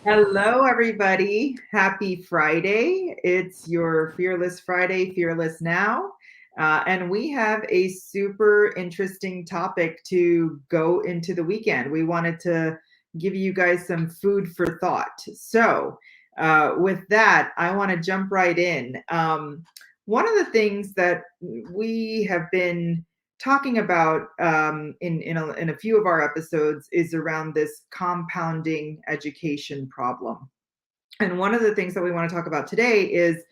Hello, everybody. Happy Friday. It's your Fearless Friday, Fearless Now. And we have a super interesting topic to go into the weekend. We wanted to give you guys some food for thought. So, with that, I want to jump right in. One of the things that we have been talking about in a few of our episodes is around this compounding education problem. And one of the things that we want to talk about today is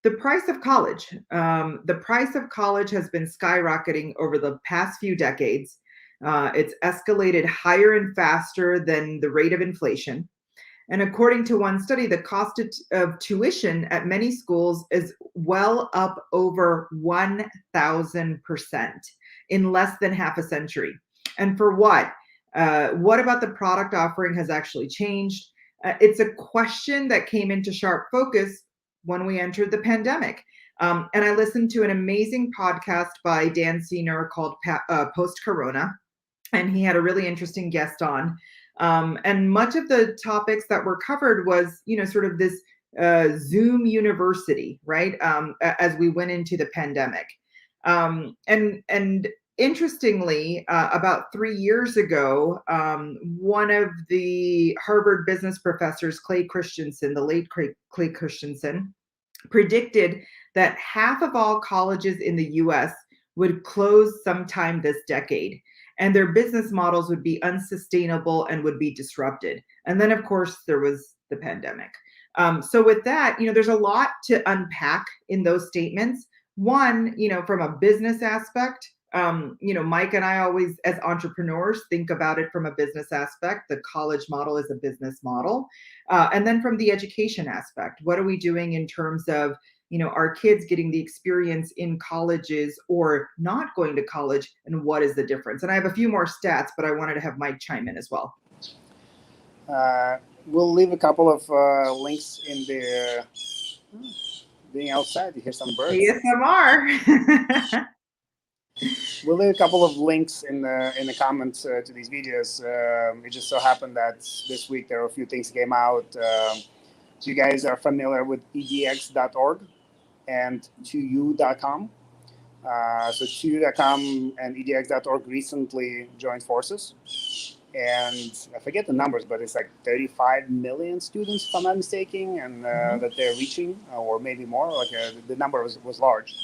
the price of college. The price of college has been skyrocketing over the past few decades. It's escalated higher and faster than the rate of inflation. And according to one study, the cost of tuition at many schools is well up over 1,000% in less than half a century. And for what? What about the product offering has actually changed? It's a question that came into sharp focus when we entered the pandemic. And I listened to an amazing podcast by Dan Senor called Post Corona, and he had a really interesting guest on. And much of the topics that were covered was, sort of this Zoom university, right? As we went into the pandemic. And interestingly, about 3 years ago, one of the Harvard business professors, Clay Christensen, the late Clay Christensen, predicted that half of all colleges in the US would close sometime this decade, and their business models would be unsustainable and would be disrupted. And then, of course, there was the pandemic. So with that, there's a lot to unpack in those statements. One, from a business aspect, Mike and I always, as entrepreneurs, think about it from a business aspect. The college model is a business model. And then from the education aspect, what are we doing in terms of our kids getting the experience in colleges or not going to college, and what is the difference? And I have a few more stats, but I wanted to have Mike chime in as well. We'll leave a couple of links in the being outside. You hear some birds. ASMR. We'll leave a couple of links in the comments to these videos. It just so happened that this week there were a few things that came out. So you guys are familiar with edx.org and 2u.com. So 2u.com and edx.org recently joined forces. And I forget the numbers, but it's like 35 million students, if I'm not mistaken, and that they're reaching, or maybe more. Like the number was large.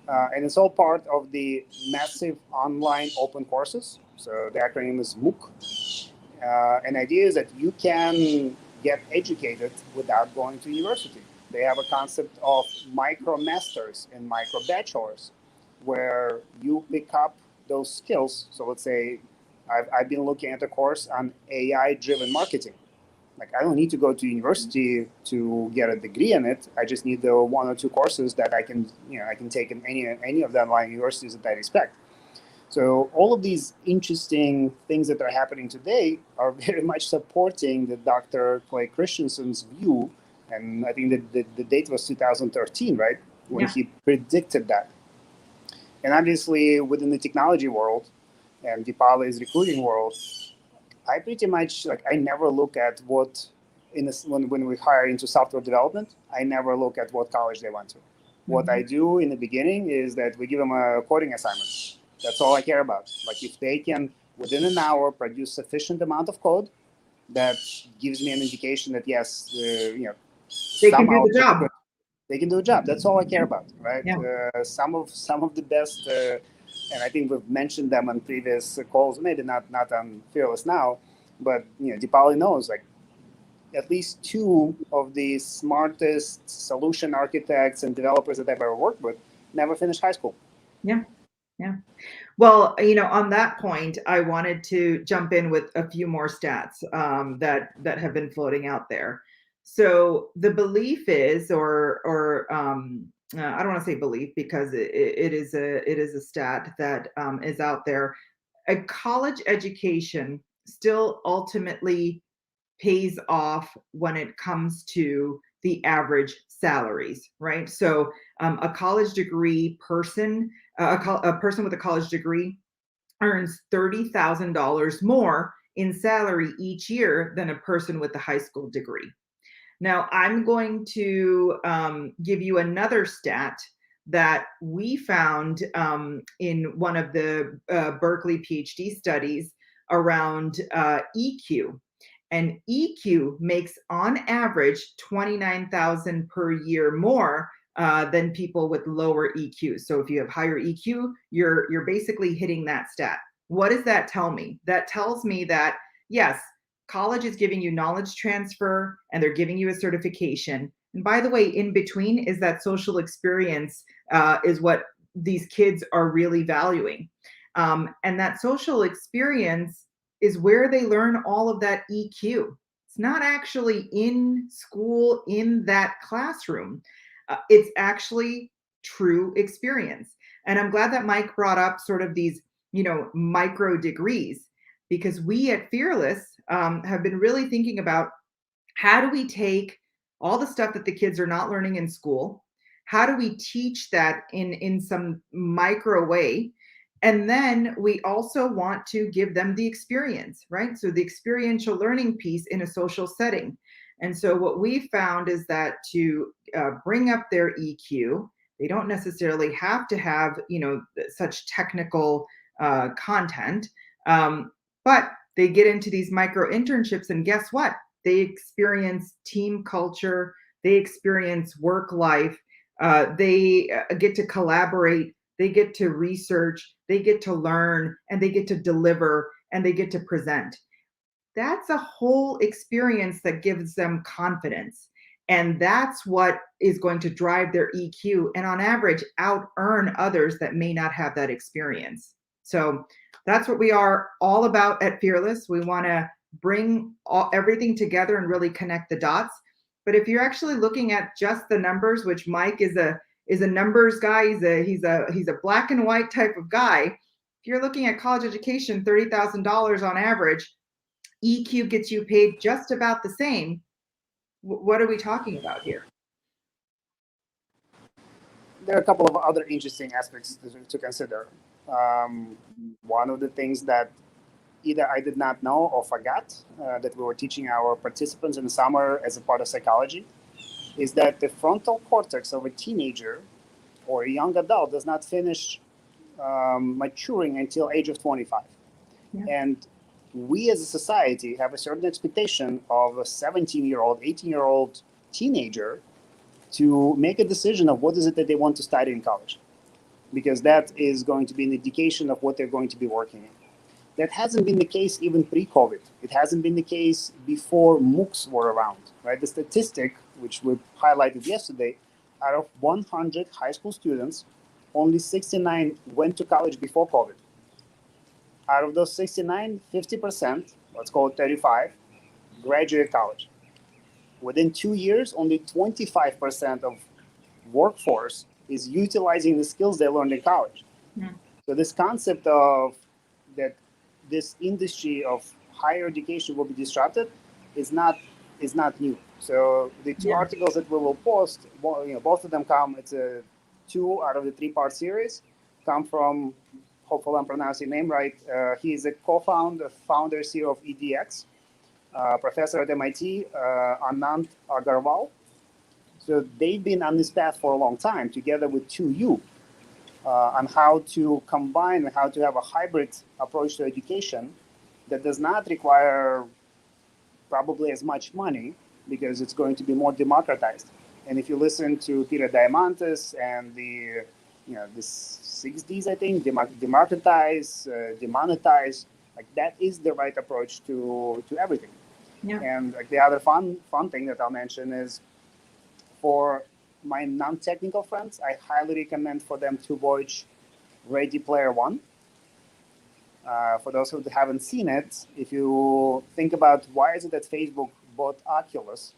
And it's all part of the massive online open courses. So the acronym is MOOC. And the idea is that you can get educated without going to university. They have a concept of micro masters and micro bachelors, where you pick up those skills. So let's say I've been looking at a course on AI-driven marketing. Like, I don't need to go to university to get a degree in it. I just need the 1 or 2 courses that I can take in any of the online universities that I respect. So all of these interesting things that are happening today are very much supporting the Dr. Clay Christensen's view. And I think that the date was 2013, right? When he predicted that. And obviously within the technology world and Deepali's recruiting world, I pretty much, I never look at what, when we hire into software development, I never look at what college they went to. What I do in the beginning is that we give them a coding assignment. That's all I care about. Like, if they can, within an hour, produce sufficient amount of code, that gives me an indication that, yes, they can do the job. They can do a job. That's all I care about, right? Yeah. Some of the best, and I think we've mentioned them on previous calls, maybe not on Fearless Now, but Deepali knows, like, at least 2 of the smartest solution architects and developers that I've ever worked with never finished high school. Yeah. Well, on that point, I wanted to jump in with a few more stats that have been floating out there. So the belief is, or I don't want to say belief, because it is a stat that is out there. A college education still ultimately pays off when it comes to the average salaries, right? So a college degree person, a person with a college degree earns $30,000 more in salary each year than a person with a high school degree. Now, I'm going to give you another stat that we found in one of the Berkeley PhD studies around EQ. And EQ makes on average 29,000 per year more than people with lower EQ. So if you have higher EQ, you're basically hitting that stat. What does that tell me? That tells me that yes, college is giving you knowledge transfer and they're giving you a certification. And by the way, in between is that social experience is what these kids are really valuing. And that social experience is where they learn all of that EQ. It's not actually in school, in that classroom. It's actually true experience. And I'm glad that Mike brought up sort of these, micro degrees, because we at Fearless have been really thinking about how do we take all the stuff that the kids are not learning in school? How do we teach that in some micro way? And then we also want to give them the experience, right? So the experiential learning piece in a social setting. And so what we found is that to bring up their EQ, they don't necessarily have to have, such technical content, but they get into these micro internships, and guess what? They experience team culture, they experience work life, they get to collaborate, they get to research, they get to learn, and they get to deliver, and they get to present. That's a whole experience that gives them confidence. And that's what is going to drive their EQ and on average out earn others that may not have that experience. So that's what we are all about at Fearless. We want to bring everything together and really connect the dots. But if you're actually looking at just the numbers, which Mike is a numbers guy, he's a black and white type of guy. If you're looking at college education, $30,000 on average, EQ gets you paid just about the same. What are we talking about here? There are a couple of other interesting aspects to consider. One of the things that either I did not know or forgot that we were teaching our participants in the summer as a part of psychology is that the frontal cortex of a teenager or a young adult does not finish maturing until age of 25. Yeah. And we as a society have a certain expectation of a 17-year-old, 18-year-old teenager to make a decision of what is it that they want to study in college, because that is going to be an indication of what they're going to be working in. That hasn't been the case even pre-COVID. It hasn't been the case before MOOCs were around, right? The statistic, which we highlighted yesterday, out of 100 high school students, only 69 went to college before COVID. Out of those 69, 50%, let's call it 35, graduated college. Within 2 years, only 25% of workforce is utilizing the skills they learned in college. Yeah. So this concept of that this industry of higher education will be disrupted is not new. So the two articles that we will post, both of them come. It's a 2 out of the 3-part series, come from. Hopefully I'm pronouncing his name right. He is a founder, CEO of EDX, professor at MIT, Anand Agarwal. So they've been on this path for a long time, together with 2U, on how to combine and how to have a hybrid approach to education that does not require probably as much money because it's going to be more democratized. And if you listen to Peter Diamandis and the 6 Ds, I think, democratize, demonetize, like that is the right approach to everything. Yeah. And like the other fun thing that I'll mention is for my non-technical friends, I highly recommend for them to watch Ready Player One. For those who haven't seen it, if you think about why is it that Facebook bought Oculus,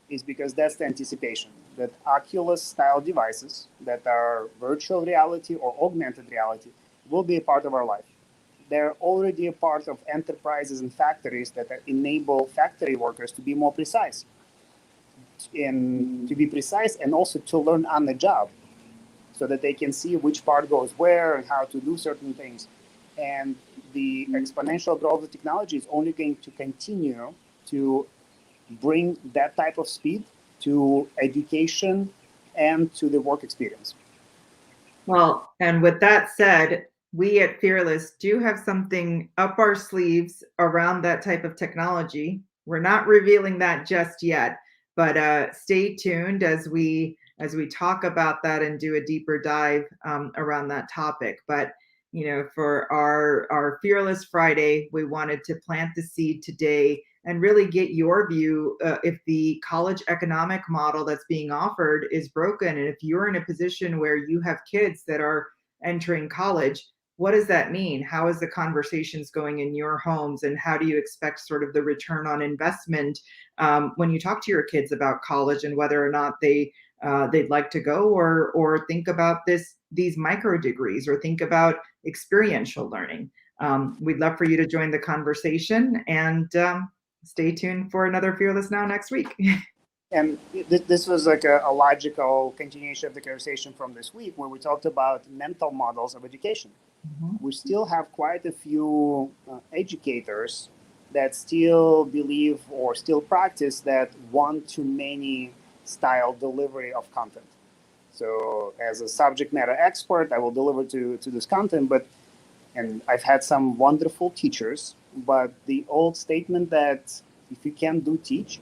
is because that's the anticipation that Oculus-style devices that are virtual reality or augmented reality will be a part of our life. They're already a part of enterprises and factories that enable factory workers to be more precise, and also to learn on the job so that they can see which part goes where and how to do certain things. And the exponential growth of technology is only going to continue to bring that type of speed to education and to the work experience. Well, and with that said, we at Fearless do have something up our sleeves around that type of technology. We're not revealing that just yet, but stay tuned as we talk about that and do a deeper dive around that topic. But for our Fearless Friday, we wanted to plant the seed today and really get your view if the college economic model that's being offered is broken. And if you're in a position where you have kids that are entering college, what does that mean? How is the conversations going in your homes? And how do you expect sort of the return on investment when you talk to your kids about college and whether or not they'd like to go or think about these micro degrees or think about experiential learning? We'd love for you to join the conversation and stay tuned for another Fearless Now next week. And this was like a logical continuation of the conversation from this week where we talked about mental models of education. Mm-hmm. We still have quite a few educators that still believe or still practice that one-to-many style delivery of content. So as a subject matter expert, I will deliver to this content, and I've had some wonderful teachers, but the old statement that if you can do teach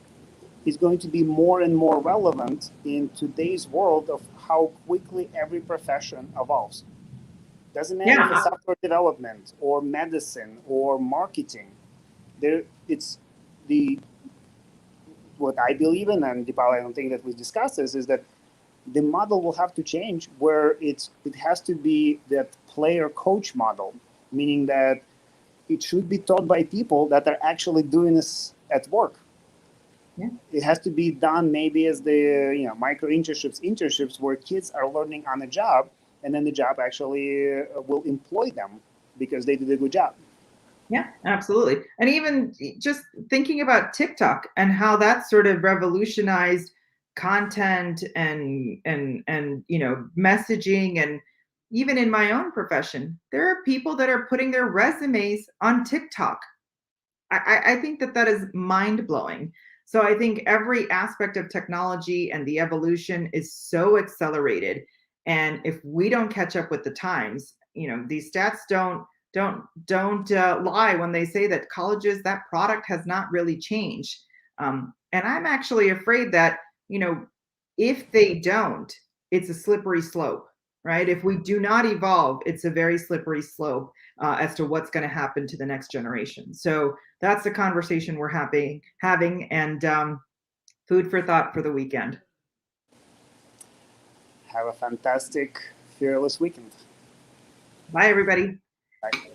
is going to be more and more relevant in today's world of how quickly every profession evolves. Doesn't matter if it's software development or medicine or marketing. What I believe in, and Deepali, I don't think that we discussed this, is that the model will have to change where it has to be that player-coach model, meaning that it should be taught by people that are actually doing this at work. Yeah. It has to be done maybe as the micro internships where kids are learning on a job, and then the job actually will employ them because they did a good job. Yeah, absolutely. And even just thinking about TikTok and how that sort of revolutionized content and messaging, and even in my own profession, there are people that are putting their resumes on TikTok. I think that is mind-blowing. So I think every aspect of technology and the evolution is so accelerated. And if we don't catch up with the times, these stats don't lie when they say that colleges, that product has not really changed. And I'm actually afraid that, if they don't, it's a slippery slope, right? If we do not evolve, it's a very slippery slope as to what's going to happen to the next generation. So that's the conversation we're having, and food for thought for the weekend. Have a fantastic Fearless weekend. Bye, everybody. Bye.